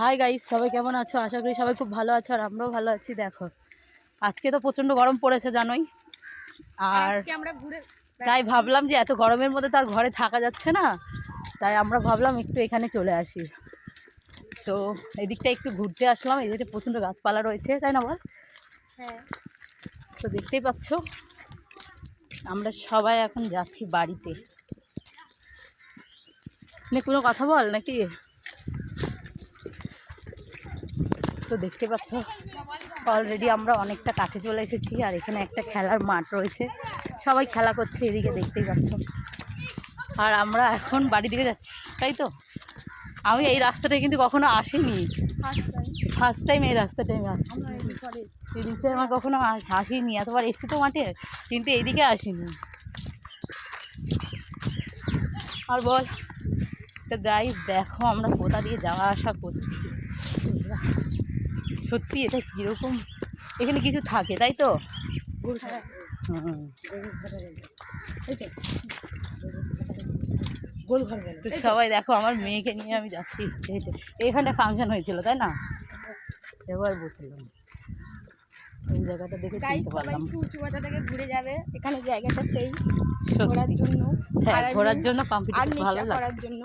Hi guys, সবাই কেমন আছো? আশা করি সবাই খুব ভালো আছো আর আমরাও ভালো আছি। দেখো আজকে তো প্রচণ্ড গরম পড়েছে জানোই, আর তাই ভাবলাম যে এত গরমের মধ্যে তার ঘরে থাকা যাচ্ছে না, তাই আমরা ভাবলাম একটু এখানে চলে আসি। তো এদিকটা একটু ঘুরতে আসলাম, এদিকে প্রচণ্ড গাছপালা রয়েছে, তাই না বল? হ্যাঁ। তো দেখতেই পাচ্ছ আমরা সবাই এখন যাচ্ছি বাড়িতে। কোনো কথা বল নাকি? তো দেখতে পাচ্ছ অলরেডি আমরা অনেকটা কাছে চলে এসেছি, আর এখানে একটা খেলার মাঠ রয়েছে, সবাই খেলা করছে এদিকে দেখতেই পাচ্ছ। আর আমরা এখন বাড়ি দিকে যাচ্ছি, তাই তো। আমি এই রাস্তাটায় কিন্তু কখনো আসিনি, ফার্স্ট টাইম এই রাস্তাটায় আমি আসছি। এদিকে আমার কখনো আসিনি, এতবার এসছি তো মাঠে, কিন্তু এইদিকে আসিনি। আর বল, তো গাইস দেখো আমরা কোথা দিয়ে যাওয়া আসা করছি। সত্যি এটা কীরকম, এখানে কিছু থাকে তাই তো। তো সবাই দেখো আমার মেয়েকে নিয়ে আমি যাচ্ছি, এখানটা ফাংশন হয়েছিল তাই না, এবার বুঝলাম এই জায়গাটা দেখে চিনতে পারলাম। উঁচুবাতা থেকে ঘুরে যাবে, এখানে জায়গাটা সেই ঘোরার জন্য, হ্যাঁ ঘোরার জন্য কমপ্লিট ভালো করার জন্য।